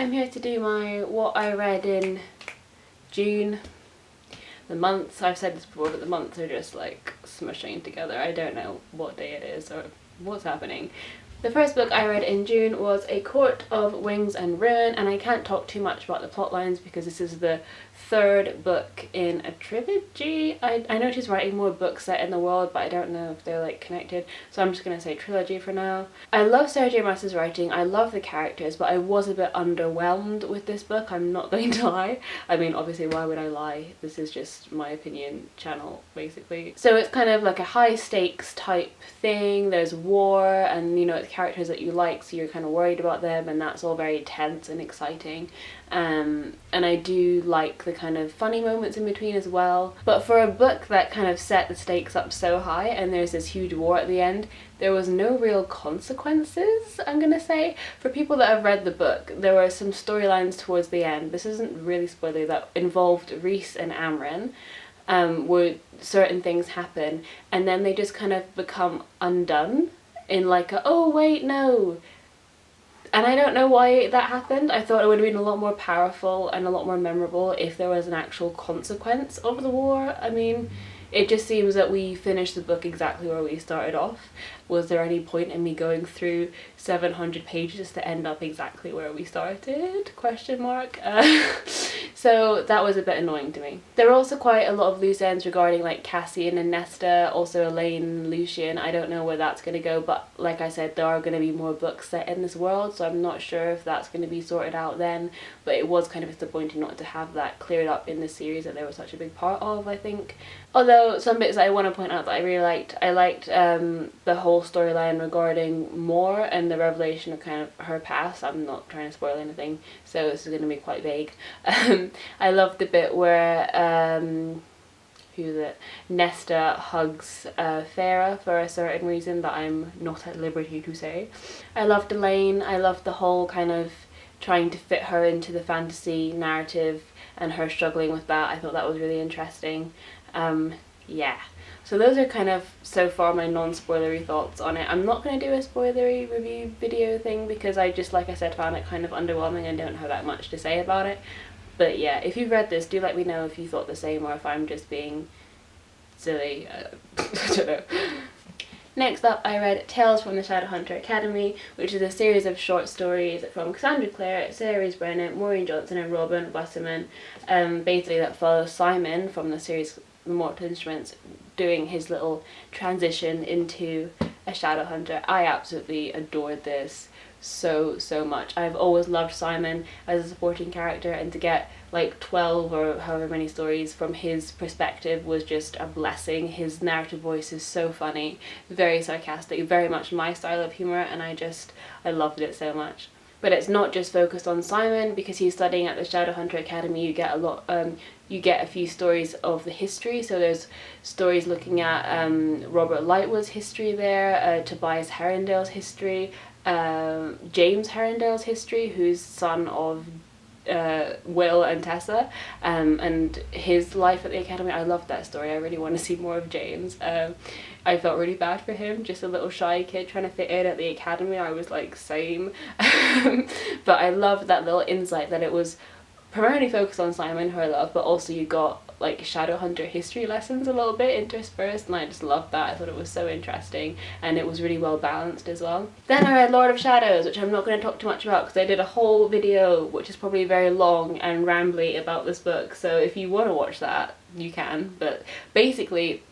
I'm here to do my what I read in June. The months, I've said this before, but the months are just like smushing together. I don't know what day it is or what's happening. The first book I read in June was A Court of Wings and Ruin, and I can't talk too much about the plot lines because this is the third book in a trilogy. I know she's writing more books set in the world, but I don't know if they're like connected, so I'm just gonna say trilogy for now. I love Sarah J Maas's writing, I love the characters, but I was a bit underwhelmed with this book, I'm not going to lie. I mean, obviously, why would I lie? This is just my opinion channel, basically. So it's kind of like a high stakes type thing, there's war, and you know, it's characters that you like, so you're kind of worried about them, and that's all very tense and exciting. And I do like the kind of funny moments in between as well. But for a book that kind of set the stakes up so high and there's this huge war at the end, there was no real consequences, I'm gonna say. For people that have read the book, there were some storylines towards the end, this isn't really spoiler, that involved Rhys and Amren, where certain things happen and then they just kind of become undone in like a, oh wait, no. And I don't know why that happened. I thought it would have been a lot more powerful and a lot more memorable if there was an actual consequence of the war. I mean, it just seems that we finished the book exactly where we started off. Was there any point in me going through 700 pages to end up exactly where we started? Question mark. So that was a bit annoying to me. There were also quite a lot of loose ends regarding like Cassian and Nesta, also Elaine and Lucian. I don't know where that's going to go, but like I said, there are going to be more books set in this world, so I'm not sure if that's going to be sorted out then, but it was kind of disappointing not to have that cleared up in the series that they were such a big part of, I think. Although some bits that I want to point out that I really liked, I liked the whole storyline regarding Moore and the revelation of kind of her past. I'm not trying to spoil anything, so this is going to be quite vague. I loved the bit where who's it? Nesta hugs Farah for a certain reason that I'm not at liberty to say. I loved Elaine. I loved the whole kind of trying to fit her into the fantasy narrative and her struggling with that. I thought that was really interesting. Yeah. So those are kind of, so far, my non-spoilery thoughts on it. I'm not going to do a spoilery review video thing because I just, like I said, found it kind of underwhelming and don't have that much to say about it. But yeah, if you've read this, do let me know if you thought the same or if I'm just being silly. I don't know. Next up, I read Tales from the Shadowhunter Academy, which is a series of short stories from Cassandra Clare, Sarah Brennan, Maureen Johnson and Robin Wasserman, basically that follows Simon from the series The Mortal Instruments doing his little transition into a Shadowhunter. I absolutely adored this so much. I've always loved Simon as a supporting character, and to get like 12 or however many stories from his perspective was just a blessing. His narrative voice is so funny, very sarcastic, very much my style of humour, and I loved it so much. But it's not just focused on Simon because he's studying at the Shadowhunter Academy. You get a lot, you get a few stories of the history. So there's stories looking at Robert Lightwood's history there, Tobias Herondale's history, James Herondale's history, who's son of Will and Tessa, and his life at the academy. I loved that story. I really want to see more of James. I felt really bad for him, just a little shy kid trying to fit in at the academy. I was like, same. But I loved that little insight that it was primarily focused on Simon, her love, but also you got like Shadowhunter history lessons a little bit interspersed, and I just loved that. I thought it was so interesting and it was really well balanced as well. Then I read Lord of Shadows, which I'm not going to talk too much about because I did a whole video which is probably very long and rambly about this book, so if you want to watch that you can. But basically,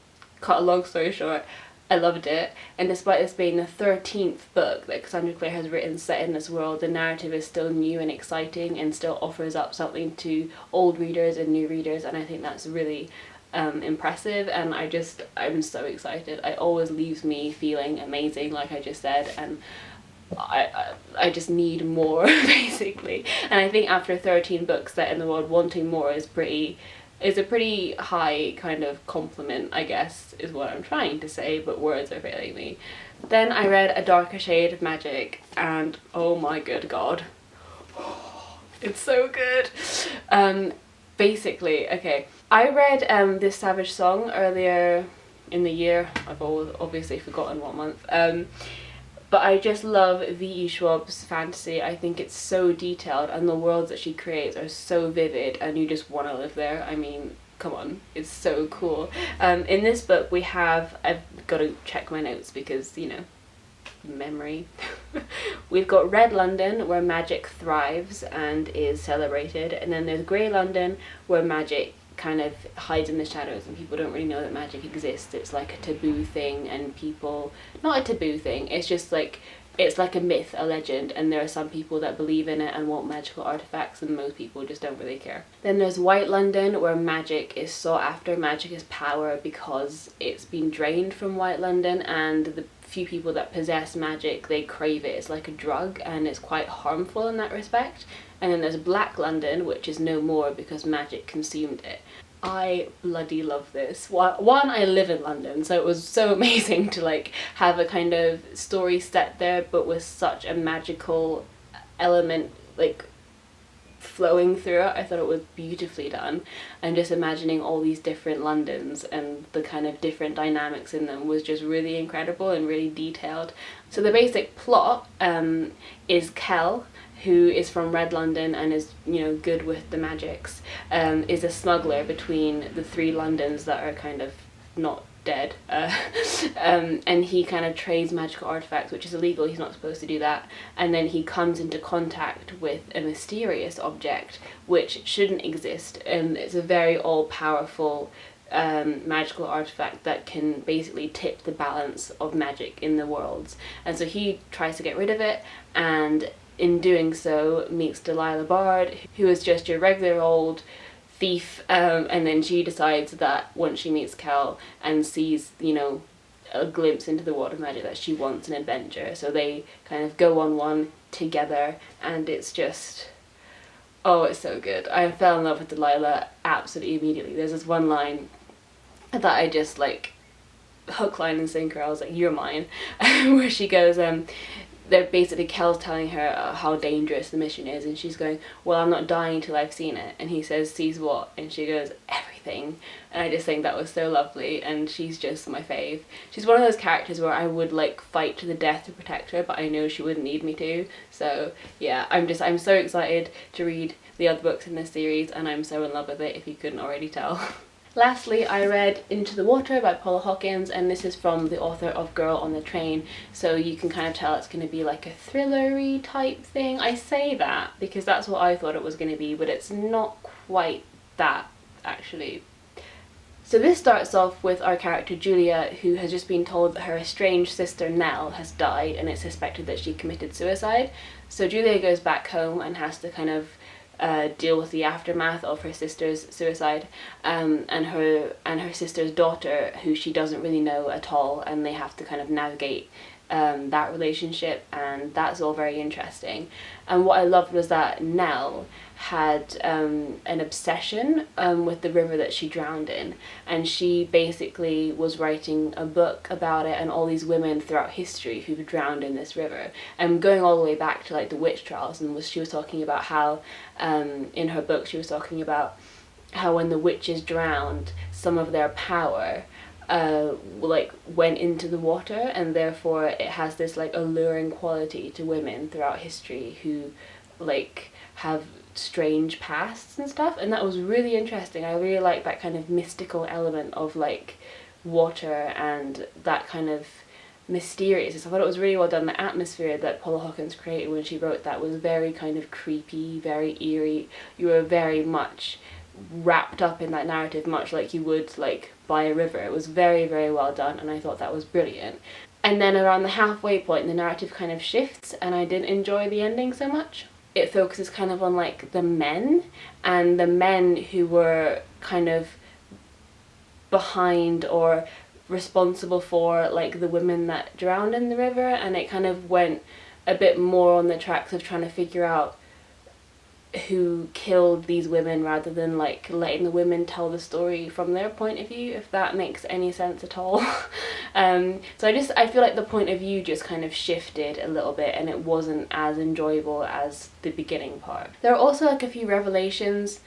cut a long story short, I loved it, and despite this being the 13th book that Cassandra Clare has written set in this world, the narrative is still new and exciting and still offers up something to old readers and new readers, and I think that's really impressive, and I'm so excited. It always leaves me feeling amazing, like I just said, and I just need more basically. And I think after 13 books set in the world, wanting more is a pretty high kind of compliment, I guess, is what I'm trying to say, but words are failing me. Then I read A Darker Shade of Magic, and oh my good god, it's so good. Basically, okay, I read this Savage Song earlier in the year. I've obviously forgotten what month. But I just love V.E. Schwab's fantasy. I think it's so detailed, and the worlds that she creates are so vivid, and you just want to live there. I mean, come on, it's so cool. In this book we have, I've got to check my notes because, you know, memory. We've got Red London, where magic thrives and is celebrated, and then there's Grey London, where magic kind of hides in the shadows and people don't really know that magic exists. It's like a taboo thing, and people, not a taboo thing, it's just like, it's like a myth, a legend, and there are some people that believe in it and want magical artifacts, and most people just don't really care. Then there's White London, where magic is sought after. Magic is power because it's been drained from White London, and the few people that possess magic, they crave it. It's like a drug, and it's quite harmful in that respect. And then there's Black London, which is no more because magic consumed it. I bloody love this. One, I live in London, so it was so amazing to like have a kind of story set there, but with such a magical element like flowing through it. I thought it was beautifully done, and just imagining all these different Londons and the kind of different dynamics in them was just really incredible and really detailed. So the basic plot is Kel, who is from Red London and is, you know, good with the magics, is a smuggler between the three Londons that are kind of not dead, and he kind of trades magical artifacts, which is illegal. He's not supposed to do that. And then he comes into contact with a mysterious object which shouldn't exist, and it's a very all-powerful magical artifact that can basically tip the balance of magic in the worlds. And so he tries to get rid of it, and in doing so meets Delilah Bard, who is just your regular old thief, and then she decides that once she meets Kel and sees, you know, a glimpse into the world of magic, that she wants an adventure. So they kind of go on one together, and it's just, oh, it's so good. I fell in love with Delilah absolutely immediately. There's this one line that I just like, hook, line and sinker, I was like, you're mine, where she goes, they're basically, Kel's telling her how dangerous the mission is, and she's going, well, I'm not dying till I've seen it. And he says, sees what? And she goes, everything. And I just think that was so lovely, and she's just my fave. She's one of those characters where I would like fight to the death to protect her, but I know she wouldn't need me to. So yeah, I'm so excited to read the other books in this series, and I'm so in love with it, if you couldn't already tell. Lastly, I read Into the Water by Paula Hawkins, and this is from the author of Girl on the Train, so you can kind of tell it's going to be like a thriller-y type thing. I say that because that's what I thought it was going to be, but it's not quite that, actually. So this starts off with our character Julia, who has just been told that her estranged sister Nell has died, and it's suspected that she committed suicide. So Julia goes back home and has to kind of deal with the aftermath of her sister's suicide, and her sister's daughter, who she doesn't really know at all, and they have to kind of navigate that relationship, and that's all very interesting. And what I loved was that Nell had an obsession with the river that she drowned in, and she basically was writing a book about it and all these women throughout history who've drowned in this river, and going all the way back to like the witch trials. And she was talking about how in her book she was talking about how when the witches drowned, some of their power like went into the water, and therefore it has this like alluring quality to women throughout history who like have strange pasts and stuff. And that was really interesting. I really like that kind of mystical element of like water and that kind of mysterious. I thought it was really well done. The atmosphere that Paula Hawkins created when she wrote that was very kind of creepy, very eerie. You were very much wrapped up in that narrative, much like you would like by a river. It was very, very well done, and I thought that was brilliant. And then around the halfway point, the narrative kind of shifts, and I didn't enjoy the ending so much. It focuses kind of on like the men, and the men who were kind of behind or responsible for like the women that drowned in the river, and it kind of went a bit more on the tracks of trying to figure out who killed these women rather than like letting the women tell the story from their point of view, if that makes any sense at all. So I feel like the point of view just kind of shifted a little bit, and it wasn't as enjoyable as the beginning part. There are also like a few revelations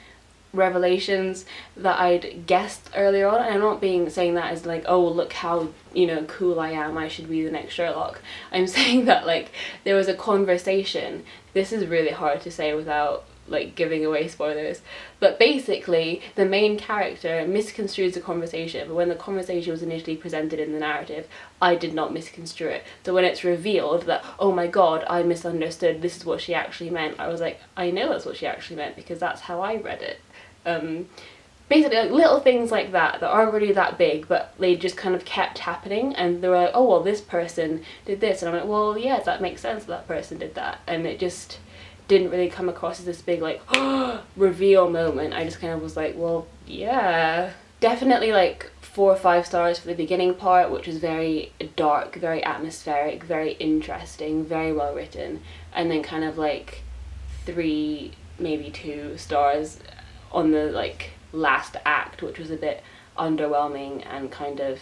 revelations that I'd guessed earlier on. And I'm not saying that as like, oh look how, you know, cool I am, I should be the next Sherlock. I'm saying that like there was a conversation, this is really hard to say without like giving away spoilers, but basically the main character misconstrues the conversation, but when the conversation was initially presented in the narrative, I did not misconstrue it. So when it's revealed that, oh my god, I misunderstood, this is what she actually meant, I was like, I know that's what she actually meant because that's how I read it. Basically like little things like that aren't really that big, but they just kind of kept happening, and they were like, oh well, this person did this, and I'm like, well yeah, that makes sense, that person did that, and it just didn't really come across as this big like reveal moment. I just kind of was like, well yeah. Definitely like 4 or 5 stars for the beginning part, which was very dark, very atmospheric, very interesting, very well written, and then kind of like 3, maybe 2 stars on the like last act, which was a bit underwhelming and kind of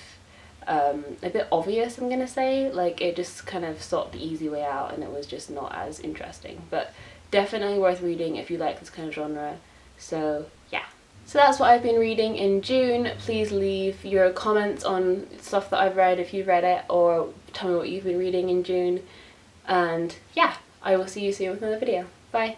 a bit obvious, I'm gonna say. Like it just kind of sought the easy way out and it was just not as interesting, but definitely worth reading if you like this kind of genre. So yeah, so that's what I've been reading in June. Please leave your comments on stuff that I've read if you've read it, or tell me what you've been reading in June, and yeah, I will see you soon with another video. Bye.